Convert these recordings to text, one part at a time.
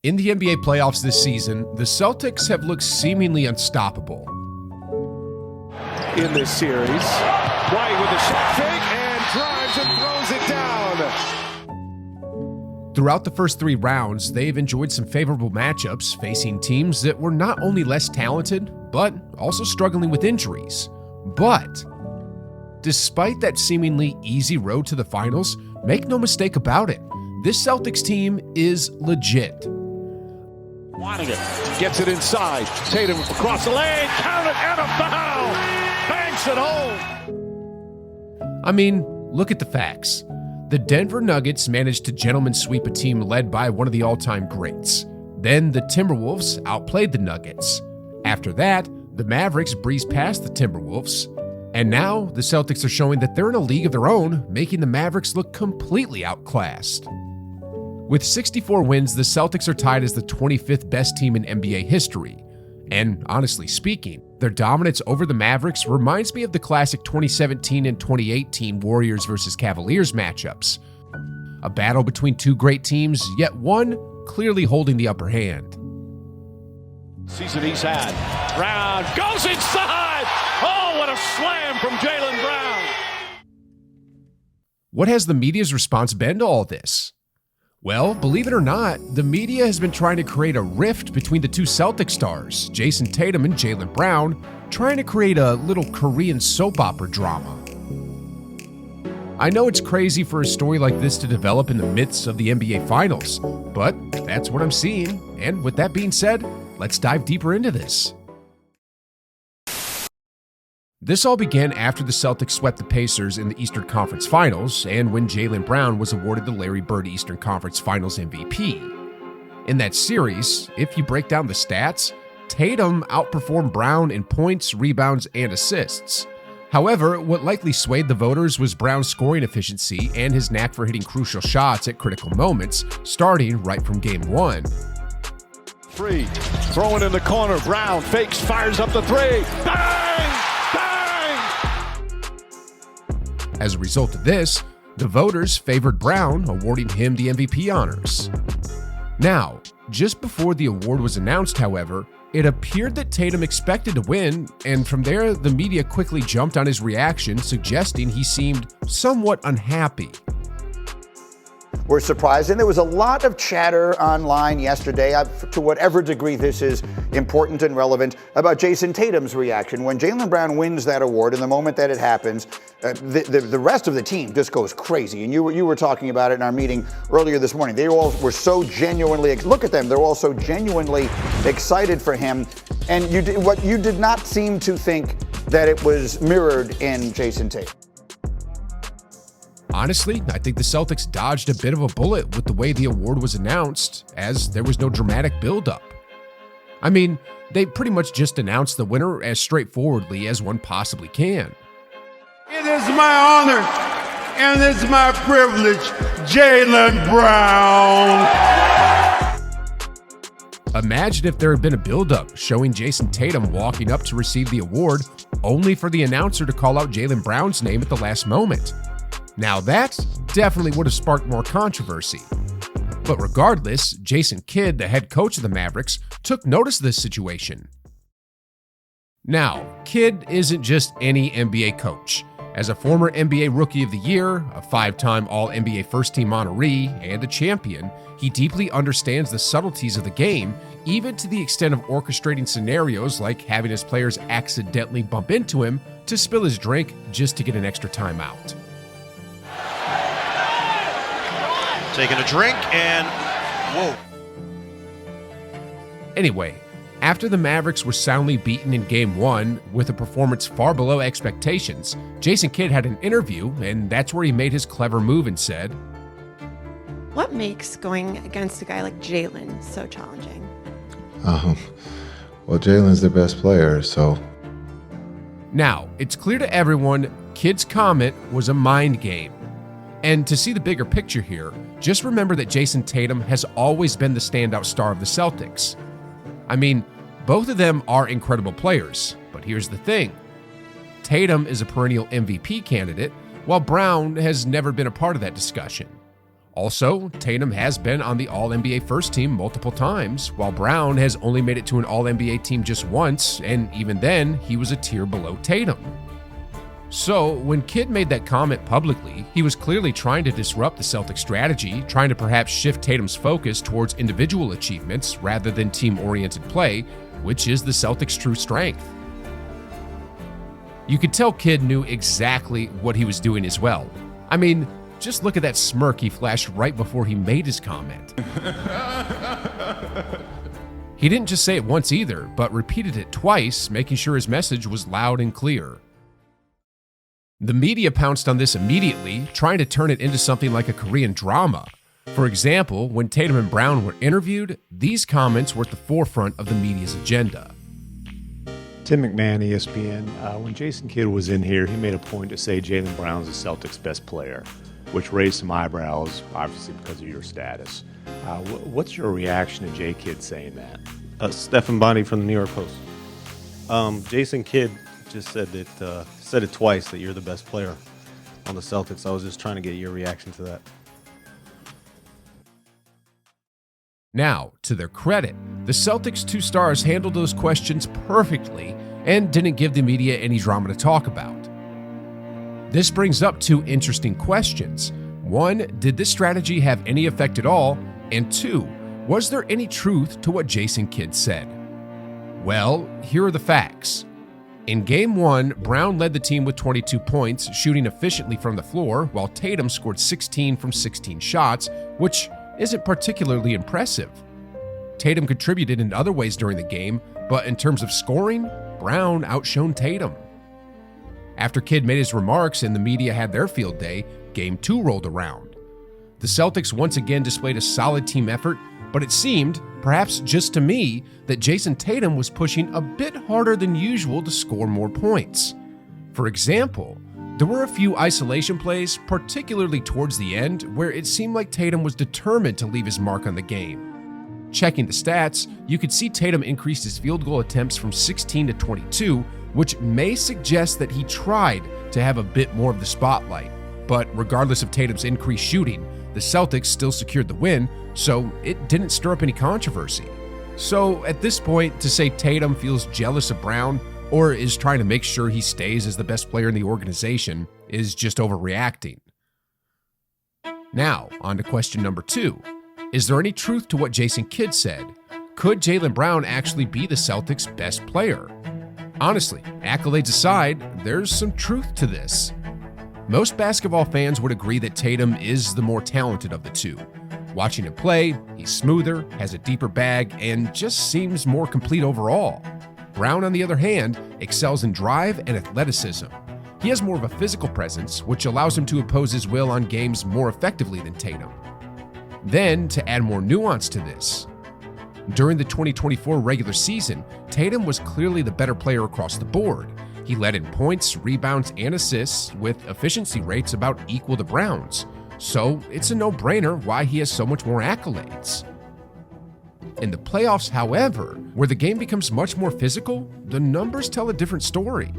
In the NBA playoffs this season, the Celtics have looked seemingly unstoppable. In this series, White with a shot fake and drives and throws it down. Throughout the first 3 rounds, they've enjoyed some favorable matchups, facing teams that were not only less talented, but also struggling with injuries. But despite that seemingly easy road to the finals, make no mistake about it, this Celtics team is legit. Wanting it, gets it inside. Tatum across the lane, count it, and a foul! Banks it home! I mean, look at the facts. The Denver Nuggets managed to gentleman sweep a team led by one of the all-time greats. Then the Timberwolves outplayed the Nuggets. After that, the Mavericks breezed past the Timberwolves. And now, the Celtics are showing that they're in a league of their own, making the Mavericks look completely outclassed. With 64 wins, the Celtics are tied as the 25th best team in NBA history. And honestly speaking, their dominance over the Mavericks reminds me of the classic 2017 and 2018 Warriors versus Cavaliers matchups. A battle between 2 great teams, yet one clearly holding the upper hand. Season he's had. Brown goes inside! Oh, what a slam from Jaylen Brown! What has the media's response been to all this? Well, believe it or not, the media has been trying to create a rift between the 2 Celtic stars, Jason Tatum and Jaylen Brown, trying to create a little Korean soap opera drama. I know it's crazy for a story like this to develop in the midst of the NBA Finals, but that's what I'm seeing. And with that being said, let's dive deeper into this. This all began after the Celtics swept the Pacers in the Eastern Conference Finals and when Jaylen Brown was awarded the Larry Bird Eastern Conference Finals MVP. In that series, if you break down the stats, Tatum outperformed Brown in points, rebounds, and assists. However, what likely swayed the voters was Brown's scoring efficiency and his knack for hitting crucial shots at critical moments, starting right from Game 1. Free, throwing in the corner, Brown fakes, fires up the 3, bang! As a result of this, the voters favored Brown, awarding him the MVP honors. Now, just before the award was announced, however, it appeared that Tatum expected to win, and from there, the media quickly jumped on his reaction, suggesting he seemed somewhat unhappy. We're surprised, and there was a lot of chatter online yesterday, to whatever degree this is important and relevant, about Jason Tatum's reaction. When Jaylen Brown wins that award, and the moment that it happens, the rest of the team just goes crazy. And you were talking about it in our meeting earlier this morning. They all were so genuinely, look at them, they're all so genuinely excited for him. And you did not seem to think that it was mirrored in Jason Tatum. Honestly, I think the Celtics dodged a bit of a bullet with the way the award was announced, as there was no dramatic build-up. I mean, they pretty much just announced the winner as straightforwardly as one possibly can. It is my honor and it's my privilege, Jaylen Brown. Imagine if there had been a build-up showing Jason Tatum walking up to receive the award, only for the announcer to call out Jaylen Brown's name at the last moment. Now that definitely would have sparked more controversy. But regardless, Jason Kidd, the head coach of the Mavericks, took notice of this situation. Now, Kidd isn't just any NBA coach. As a former NBA Rookie of the Year, a 5-time All-NBA First-Team honoree, and a champion, he deeply understands the subtleties of the game, even to the extent of orchestrating scenarios like having his players accidentally bump into him to spill his drink just to get an extra timeout. Taking a drink and whoa. Anyway, after the Mavericks were soundly beaten in Game 1 with a performance far below expectations, Jason Kidd had an interview, and that's where he made his clever move and said, "What makes going against a guy like Jaylen so challenging?" Well, Jaylen's the best player, so... Now, it's clear to everyone, Kidd's comment was a mind game. And to see the bigger picture here, just remember that Jason Tatum has always been the standout star of the Celtics. I mean, both of them are incredible players, but here's the thing. Tatum is a perennial MVP candidate, while Brown has never been a part of that discussion. Also, Tatum has been on the All-NBA first team multiple times, while Brown has only made it to an All-NBA team just once, and even then, he was a tier below Tatum. So, when Kidd made that comment publicly, he was clearly trying to disrupt the Celtics strategy, trying to perhaps shift Tatum's focus towards individual achievements rather than team-oriented play, which is the Celtics' true strength. You could tell Kidd knew exactly what he was doing as well. I mean, just look at that smirk he flashed right before he made his comment. He didn't just say it once either, but repeated it twice, making sure his message was loud and clear. The media pounced on this immediately, trying to turn it into something like a Korean drama. For example, when Tatum and Brown were interviewed, these comments were at the forefront of the media's agenda. Tim McMahon, ESPN, when Jason Kidd was in here, he made a point to say Jaylen Brown's the Celtics' best player, which raised some eyebrows, obviously because of your status. What's your reaction to Jay Kidd saying that? Steph and Bonnie from the New York Post. Jason Kidd just said it twice that you're the best player on the Celtics. I was just trying to get your reaction to that. Now, to their credit, the Celtics' two stars handled those questions perfectly and didn't give the media any drama to talk about. This brings up two interesting questions. One, did this strategy have any effect at all? And two, was there any truth to what Jason Kidd said? Well, here are the facts. In Game 1, Brown led the team with 22 points, shooting efficiently from the floor, while Tatum scored 16 from 16 shots, which isn't particularly impressive. Tatum contributed in other ways during the game, but in terms of scoring, Brown outshone Tatum. After Kidd made his remarks and the media had their field day, Game 2 rolled around. The Celtics once again displayed a solid team effort, but it seemed, perhaps just to me, that Jason Tatum was pushing a bit harder than usual to score more points. For example, there were a few isolation plays, particularly towards the end, where it seemed like Tatum was determined to leave his mark on the game. Checking the stats, you could see Tatum increased his field goal attempts from 16 to 22, which may suggest that he tried to have a bit more of the spotlight. But regardless of Tatum's increased shooting, the Celtics still secured the win, so it didn't stir up any controversy. So at this point, to say Tatum feels jealous of Brown or is trying to make sure he stays as the best player in the organization is just overreacting. Now, on to question number 2. Is there any truth to what Jason Kidd said? Could Jaylen Brown actually be the Celtics' best player? Honestly, accolades aside, there's some truth to this. Most basketball fans would agree that Tatum is the more talented of the two. Watching him play, he's smoother, has a deeper bag, and just seems more complete overall. Brown, on the other hand, excels in drive and athleticism. He has more of a physical presence, which allows him to impose his will on games more effectively than Tatum. Then, to add more nuance to this, during the 2024 regular season, Tatum was clearly the better player across the board. He led in points, rebounds, and assists, with efficiency rates about equal to Brown's. So it's a no-brainer why he has so much more accolades. In the playoffs, however, where the game becomes much more physical, the numbers tell a different story.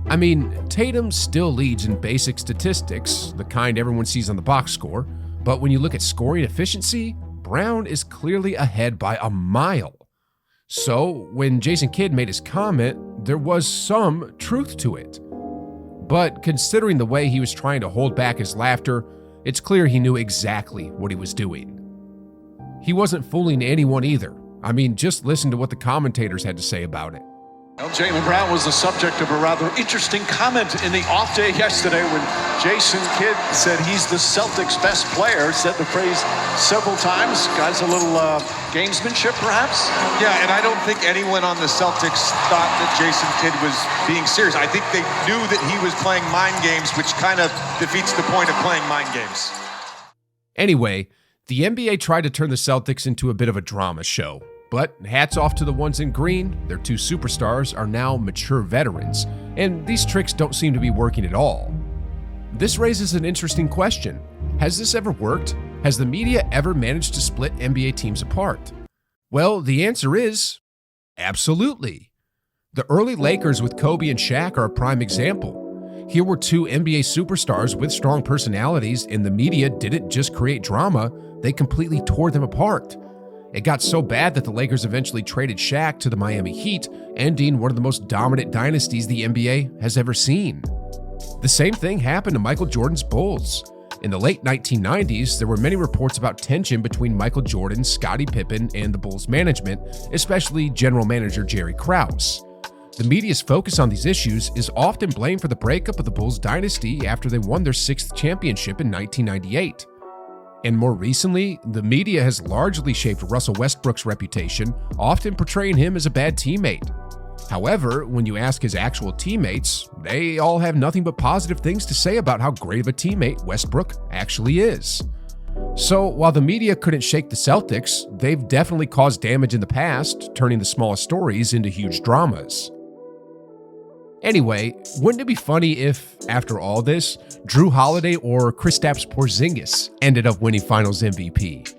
I mean, Tatum still leads in basic statistics, the kind everyone sees on the box score, but when you look at scoring efficiency, Brown is clearly ahead by a mile. So when Jason Kidd made his comment, there was some truth to it. But considering the way he was trying to hold back his laughter, it's clear he knew exactly what he was doing. He wasn't fooling anyone either. I mean, just listen to what the commentators had to say about it. Well, Jaylen Brown was the subject of a rather interesting comment in the off day yesterday when Jason Kidd said he's the Celtics' best player, said the phrase several times. Guys, a little gamesmanship, perhaps? Yeah, and I don't think anyone on the Celtics thought that Jason Kidd was being serious. I think they knew that he was playing mind games, which kind of defeats the point of playing mind games. Anyway, the NBA tried to turn the Celtics into a bit of a drama show. But hats off to the ones in green. Their two superstars are now mature veterans, and these tricks don't seem to be working at all. This raises an interesting question. Has this ever worked? Has the media ever managed to split NBA teams apart? Well, the answer is absolutely. The early Lakers with Kobe and Shaq are a prime example. Here were two NBA superstars with strong personalities, and the media didn't just create drama, they completely tore them apart. It got so bad that the Lakers eventually traded Shaq to the Miami Heat, ending one of the most dominant dynasties the NBA has ever seen. The same thing happened to Michael Jordan's Bulls. In the late 1990s, there were many reports about tension between Michael Jordan, Scottie Pippen, and the Bulls management, especially general manager Jerry Krause. The media's focus on these issues is often blamed for the breakup of the Bulls dynasty after they won their 6th championship in 1998. And more recently, the media has largely shaped Russell Westbrook's reputation, often portraying him as a bad teammate. However, when you ask his actual teammates, they all have nothing but positive things to say about how great of a teammate Westbrook actually is. So while the media couldn't shake the Celtics, they've definitely caused damage in the past, turning the smallest stories into huge dramas. Anyway, wouldn't it be funny if, after all this, Drew Holiday or Kristaps Porzingis ended up winning Finals MVP?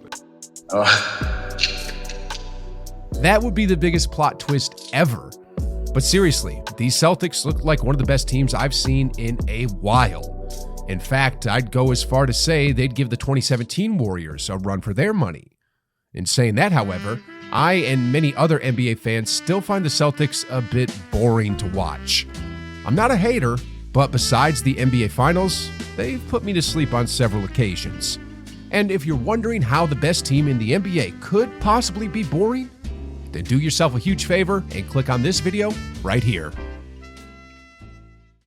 That would be the biggest plot twist ever. But seriously, these Celtics look like one of the best teams I've seen in a while. In fact, I'd go as far to say they'd give the 2017 Warriors a run for their money. In saying that, however, I and many other NBA fans still find the Celtics a bit boring to watch. I'm not a hater, but besides the NBA Finals, they've put me to sleep on several occasions. And if you're wondering how the best team in the NBA could possibly be boring, then do yourself a huge favor and click on this video right here.